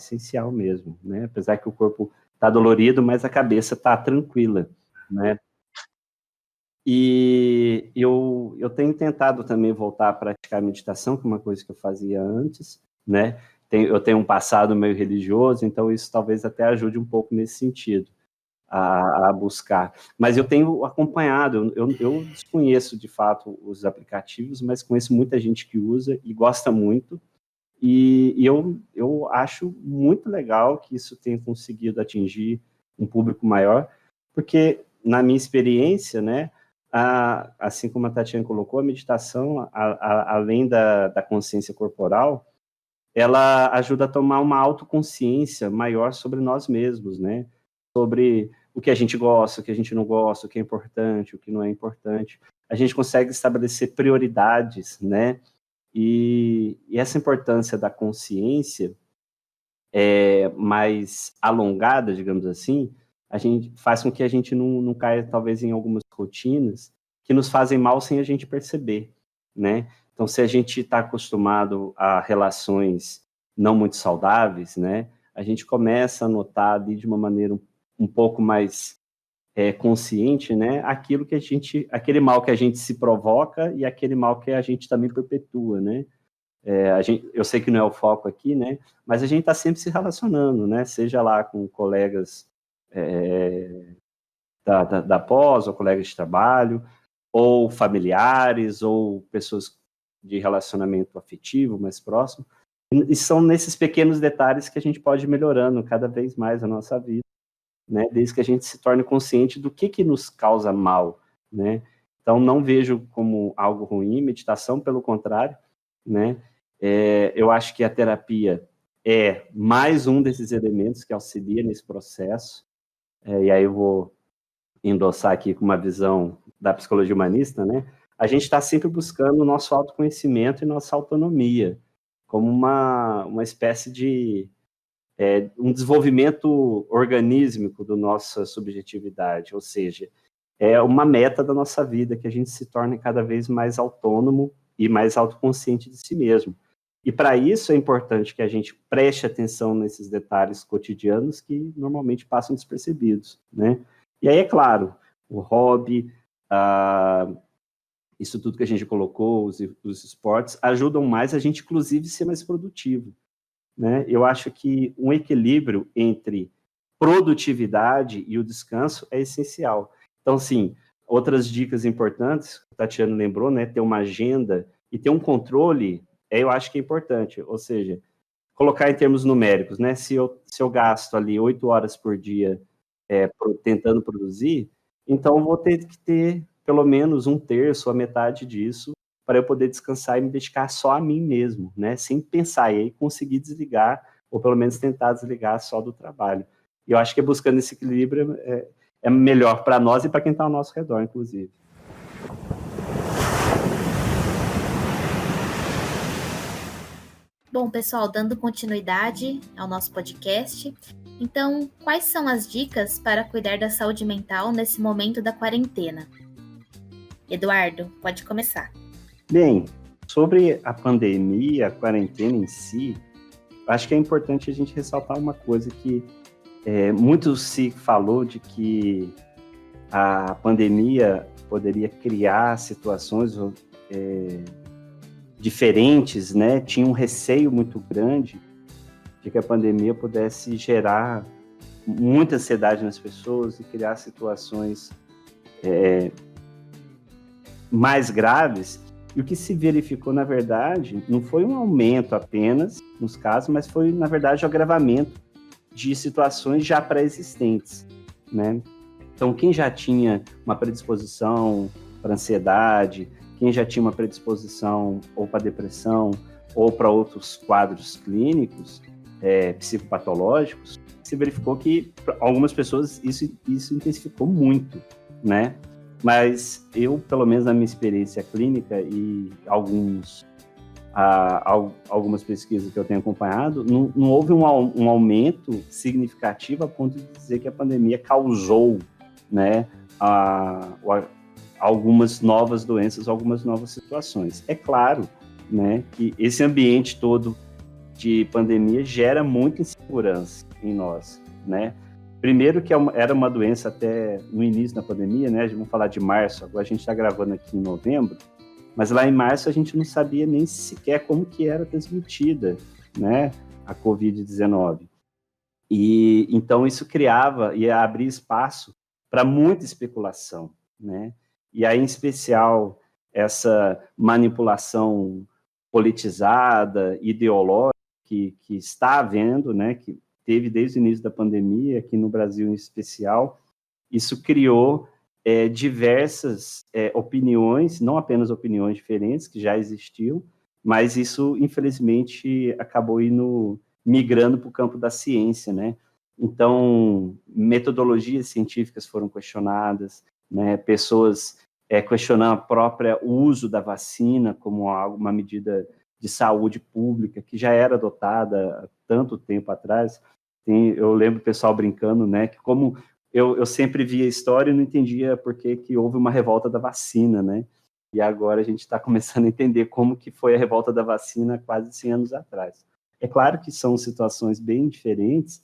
mesmo, né, apesar que o corpo está dolorido, mas a cabeça está tranquila, né. E eu tenho tentado também voltar a praticar meditação, que é uma coisa que eu fazia antes, né? Eu tenho um passado meio religioso, então isso talvez até ajude um pouco nesse sentido, a buscar. Mas eu tenho acompanhado, eu desconheço de fato os aplicativos, mas conheço muita gente que usa e gosta muito, e eu acho muito legal que isso tenha conseguido atingir um público maior, porque na minha experiência, né, assim como a Tatiana colocou, a meditação, além da consciência corporal, ela ajuda a tomar uma autoconsciência maior sobre nós mesmos, né? Sobre o que a gente gosta, o que a gente não gosta, o que é importante, o que não é importante. A gente consegue estabelecer prioridades, né? E essa importância da consciência mais alongada, digamos assim, a gente faz com que a gente não caia, talvez, em algumas rotinas que nos fazem mal sem a gente perceber, né? Então, se a gente está acostumado a relações não muito saudáveis, né, a gente começa a notar ali de uma maneira um pouco mais consciente, né, aquele mal que a gente se provoca e aquele mal que a gente também perpetua, né? Eu sei que não é o foco aqui, né? Mas a gente está sempre se relacionando, né? Seja lá com colegas da pós, ou colegas de trabalho, ou familiares, ou pessoas de relacionamento afetivo mais próximo. E são nesses pequenos detalhes que a gente pode ir melhorando cada vez mais a nossa vida, né? Desde que a gente se torne consciente do que nos causa mal, né? Então, não vejo como algo ruim, meditação, pelo contrário, né? Eu acho que a terapia é mais um desses elementos que auxilia nesse processo, e aí eu vou endossar aqui com uma visão da psicologia humanista, né? A gente está sempre buscando o nosso autoconhecimento e nossa autonomia, como uma espécie de um desenvolvimento organísmico da nossa subjetividade, ou seja, é uma meta da nossa vida, que a gente se torne cada vez mais autônomo e mais autoconsciente de si mesmo. E para isso é importante que a gente preste atenção nesses detalhes cotidianos que normalmente passam despercebidos, né? E aí, é claro, o hobby, isso tudo que a gente colocou, os esportes, ajudam mais a gente, inclusive, ser mais produtivo, né? Eu acho que um equilíbrio entre produtividade e o descanso é essencial. Então, assim, outras dicas importantes, a Tatiana lembrou, né? Ter uma agenda e ter um controle, eu acho que é importante. Ou seja, colocar em termos numéricos, né? Se eu gasto ali 8 horas por dia tentando produzir, então eu vou ter que ter pelo menos um terço, a metade disso, para eu poder descansar e me dedicar só a mim mesmo, né? Sem pensar, e aí conseguir desligar, ou pelo menos tentar desligar só do trabalho. E eu acho que buscando esse equilíbrio é melhor para nós e para quem está ao nosso redor, inclusive. Bom, pessoal, dando continuidade ao nosso podcast, então, quais são as dicas para cuidar da saúde mental nesse momento da quarentena? Eduardo, pode começar. Bem, sobre a pandemia, a quarentena em si, acho que é importante a gente ressaltar uma coisa que muito se falou de que a pandemia poderia criar situações diferentes, né? Tinha um receio muito grande de que a pandemia pudesse gerar muita ansiedade nas pessoas e criar situações mais graves. E o que se verificou, na verdade, não foi um aumento apenas nos casos, mas foi, na verdade, o agravamento de situações já pré-existentes, né? Então, quem já tinha uma predisposição para ansiedade, quem já tinha uma predisposição ou para depressão ou para outros quadros clínicos, psicopatológicos, se verificou que para algumas pessoas isso intensificou muito, né? Mas eu, pelo menos na minha experiência clínica e algumas pesquisas que eu tenho acompanhado, não houve um aumento significativo a ponto de dizer que a pandemia causou, né, algumas novas doenças, algumas novas situações. É claro, né, que esse ambiente todo de pandemia gera muita insegurança em nós, né? Primeiro que era uma doença até no início da pandemia, né? Vamos falar de março, agora a gente está gravando aqui em novembro, mas lá em março a gente não sabia nem sequer como que era transmitida, né, a Covid-19. E então isso ia abrir espaço para muita especulação, né? E aí, em especial, essa manipulação politizada, ideológica que está havendo, né, que teve desde o início da pandemia, aqui no Brasil em especial, isso criou diversas opiniões, não apenas opiniões diferentes, que já existiam, mas isso, infelizmente, acabou migrando para o campo da ciência, né? Então, metodologias científicas foram questionadas, né? Pessoas questionando o uso da vacina como uma medida de saúde pública, que já era adotada há tanto tempo atrás. Eu lembro o pessoal brincando, né, que como eu sempre via a história e não entendia por que houve uma revolta da vacina, né? E agora a gente está começando a entender como que foi a revolta da vacina quase 100 anos atrás. É claro que são situações bem diferentes,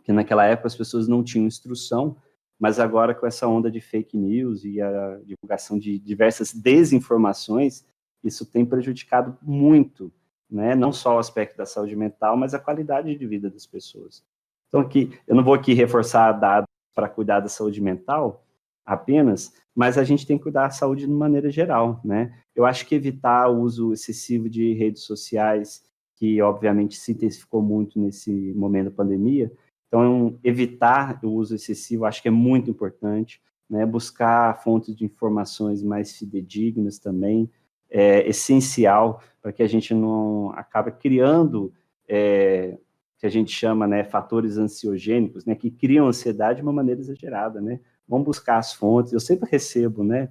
que naquela época as pessoas não tinham instrução, mas agora com essa onda de fake news e a divulgação de diversas desinformações, isso tem prejudicado muito, né? Não só o aspecto da saúde mental, mas a qualidade de vida das pessoas. Então, eu não vou aqui reforçar dados para cuidar da saúde mental apenas, mas a gente tem que cuidar da saúde de maneira geral, né? Eu acho que evitar o uso excessivo de redes sociais, que obviamente se intensificou muito nesse momento da pandemia, então evitar o uso excessivo acho que é muito importante, né? Buscar fontes de informações mais fidedignas também, é essencial para que a gente não acabe criando que a gente chama, né, fatores ansiogênicos, né, que criam ansiedade de uma maneira exagerada, né? Vamos buscar as fontes. Eu sempre recebo, né,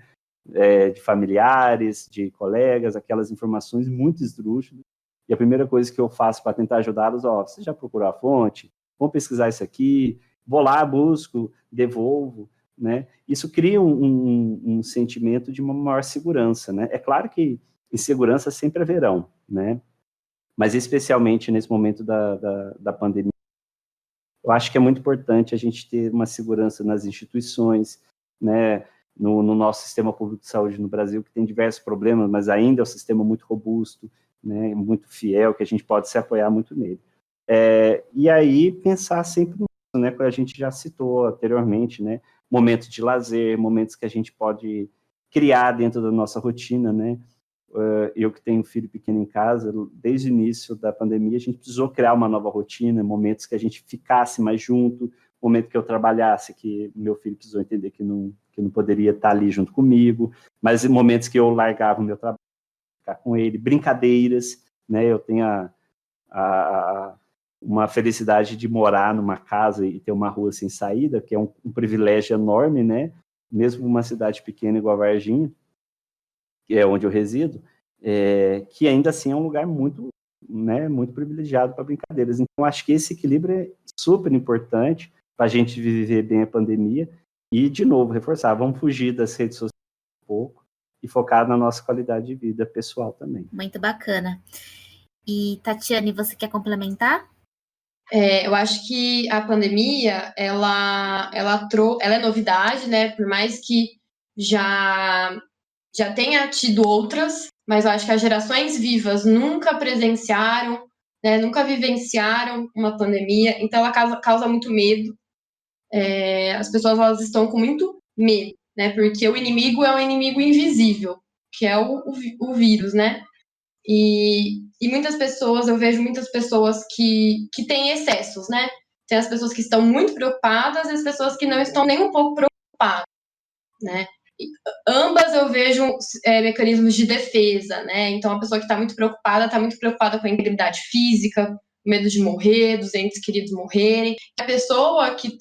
de familiares, de colegas, aquelas informações muito esdrúxulas, e a primeira coisa que eu faço para tentar ajudá-los, você já procurou a fonte? Vamos pesquisar isso aqui, vou lá, busco, devolvo, né? Isso cria um sentimento de uma maior segurança, né? É claro que insegurança sempre haverão, né? Mas especialmente nesse momento da pandemia, eu acho que é muito importante a gente ter uma segurança nas instituições, né? no nosso sistema público de saúde no Brasil, que tem diversos problemas, mas ainda é um sistema muito robusto, né, muito fiel, que a gente pode se apoiar muito nele. E aí, pensar sempre nisso, né, que a gente já citou anteriormente, né, momentos de lazer, momentos que a gente pode criar dentro da nossa rotina, né. Eu que tenho um filho pequeno em casa, desde o início da pandemia, a gente precisou criar uma nova rotina, momentos que a gente ficasse mais junto, momento que eu trabalhasse, que meu filho precisou entender que não poderia estar ali junto comigo, mas em momentos que eu largava o meu trabalho, ficar com ele, brincadeiras, né, eu tenho uma felicidade de morar numa casa e ter uma rua sem saída, que é um privilégio enorme, né, mesmo numa cidade pequena igual a Varginha, que é onde eu resido, que ainda assim é um lugar muito, né, muito privilegiado para brincadeiras. Então, acho que esse equilíbrio é super importante para a gente viver bem a pandemia e, de novo, reforçar, vamos fugir das redes sociais um pouco e focar na nossa qualidade de vida pessoal também. Muito bacana. E, Tatiane, você quer complementar? Eu acho que a pandemia, ela é novidade, né? Por mais que já tenha tido outras, mas eu acho que as gerações vivas nunca presenciaram, né? Nunca vivenciaram uma pandemia, então ela causa muito medo. As pessoas elas estão com muito medo, né? Porque o inimigo é um inimigo invisível, que é o vírus, né? E muitas pessoas, eu vejo muitas pessoas que têm excessos, né? Tem as pessoas que estão muito preocupadas e as pessoas que não estão nem um pouco preocupadas, né? E ambas eu vejo mecanismos de defesa, né? Então, a pessoa que está muito preocupada com a integridade física, medo de morrer, dos entes queridos morrerem. A pessoa que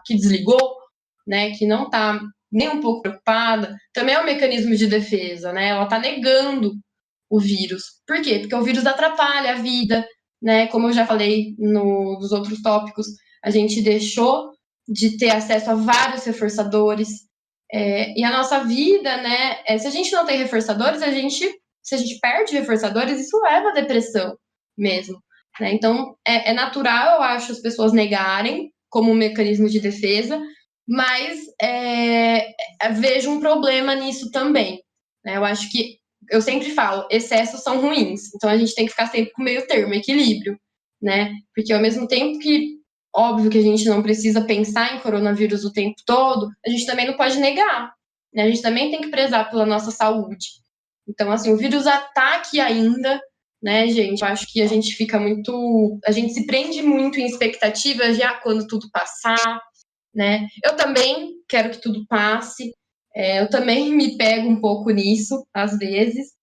desligou, né? Que não está nem um pouco preocupada, também é um mecanismo de defesa, né? Ela está negando o vírus. Por quê? Porque o vírus atrapalha a vida, né? Como eu já falei nos outros tópicos, a gente deixou de ter acesso a vários reforçadores. E a nossa vida, né? Se a gente não tem reforçadores, se a gente perde reforçadores, isso leva à depressão mesmo. Né? Então, é natural, eu acho, as pessoas negarem como um mecanismo de defesa, mas vejo um problema nisso também. Né? Eu acho que eu sempre falo, excessos são ruins, então a gente tem que ficar sempre com meio termo, equilíbrio, né? Porque ao mesmo tempo que, óbvio que a gente não precisa pensar em coronavírus o tempo todo, a gente também não pode negar, né? A gente também tem que prezar pela nossa saúde. Então, assim, o vírus está aqui ainda, né, gente? Eu acho que a gente a gente se prende muito em expectativas já quando tudo passar, né? Eu também quero que tudo passe, eu também me pego um pouco nisso, às vezes,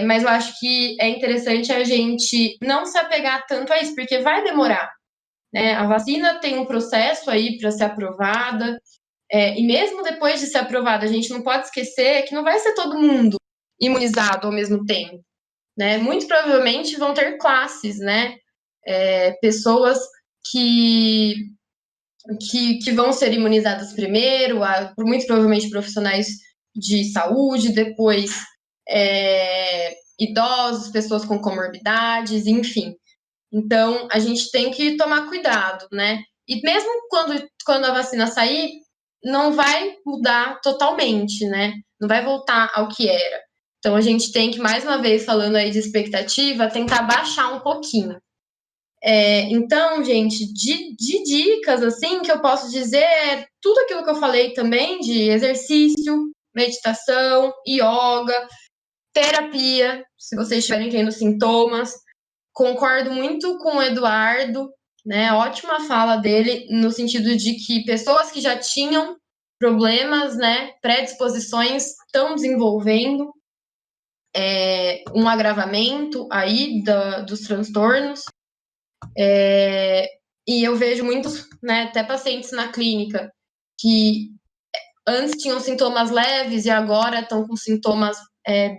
mas eu acho que é interessante a gente não se apegar tanto a isso, porque vai demorar, né? A vacina tem um processo aí para ser aprovada, e mesmo depois de ser aprovada, a gente não pode esquecer que não vai ser todo mundo imunizado ao mesmo tempo, né? Muito provavelmente vão ter classes, né? Pessoas que vão ser imunizadas primeiro, muito provavelmente profissionais de saúde, depois idosos, pessoas com comorbidades, enfim. Então, a gente tem que tomar cuidado, né? E mesmo quando a vacina sair, não vai mudar totalmente, né? Não vai voltar ao que era. Então, a gente tem que, mais uma vez, falando aí de expectativa, tentar baixar um pouquinho. Então, gente, de dicas, assim, que eu posso dizer é tudo aquilo que eu falei também, de exercício, meditação, yoga, terapia, se vocês estiverem tendo sintomas. Concordo muito com o Eduardo, né? Ótima fala dele, no sentido de que pessoas que já tinham problemas, né, predisposições, estão desenvolvendo um agravamento aí dos transtornos. E eu vejo muitos, né, até pacientes na clínica que antes tinham sintomas leves e agora estão com sintomas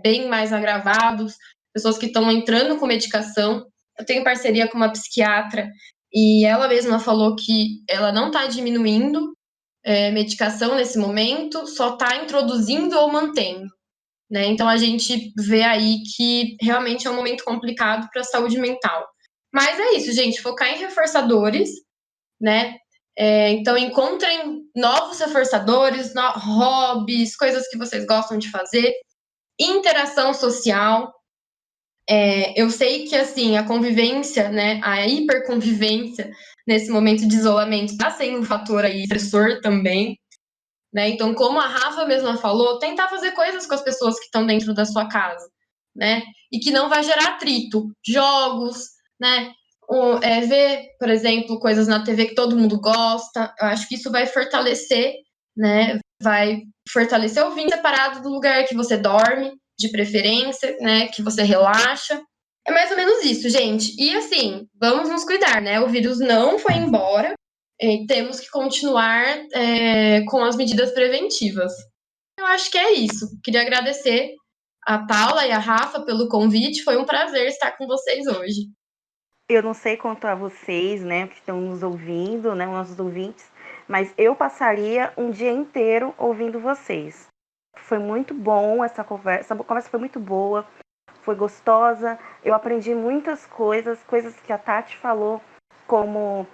bem mais agravados, pessoas que estão entrando com medicação. Eu tenho parceria com uma psiquiatra e ela mesma falou que ela não está diminuindo medicação nesse momento, só está introduzindo ou mantendo. Né? Então, a gente vê aí que realmente é um momento complicado para a saúde mental. Mas é isso, gente, focar em reforçadores, né? Então, encontrem novos reforçadores, hobbies, coisas que vocês gostam de fazer, interação social. Eu sei que, assim, a convivência, né, a hiperconvivência nesse momento de isolamento está sendo um fator aí estressor também, né? Então, como a Rafa mesma falou, tentar fazer coisas com as pessoas que estão dentro da sua casa, né? E que não vai gerar atrito. Jogos, né? Ver, por exemplo, coisas na TV que todo mundo gosta. Eu acho que isso vai fortalecer, né? Vai fortalecer o vinho separado do lugar que você dorme, de preferência, né? Que você relaxa. É mais ou menos isso, gente. E assim, vamos nos cuidar, né? O vírus não foi embora. Temos que continuar com as medidas preventivas. Eu acho que é isso. Queria agradecer a Paula e a Rafa pelo convite. Foi um prazer estar com vocês hoje. Eu não sei quanto a vocês, né, que estão nos ouvindo, né, nossos ouvintes, mas eu passaria um dia inteiro ouvindo vocês. Foi muito bom essa conversa foi muito boa, foi gostosa. Eu aprendi muitas coisas que a Tati falou, como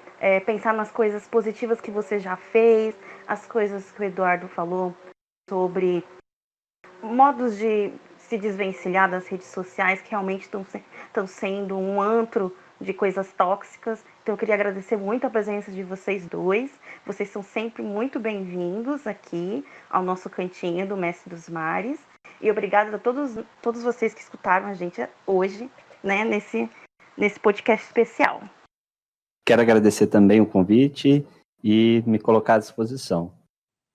pensar nas coisas positivas que você já fez, as coisas que o Eduardo falou sobre modos de se desvencilhar das redes sociais, que realmente estão sendo um antro de coisas tóxicas. Então eu queria agradecer muito a presença de vocês dois. Vocês são sempre muito bem-vindos aqui ao nosso cantinho do Mestre dos Mares. E obrigada a todos vocês que escutaram a gente hoje, né, nesse podcast especial. Quero agradecer também o convite e me colocar à disposição.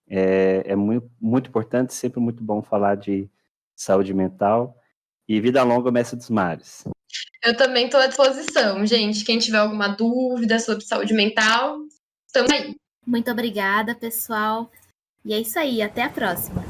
É muito, muito importante, sempre muito bom falar de saúde mental. E vida longa, Mestre dos Mares. Eu também estou à disposição, gente. Quem tiver alguma dúvida sobre saúde mental, estamos aí. Muito obrigada, pessoal. E é isso aí, até a próxima.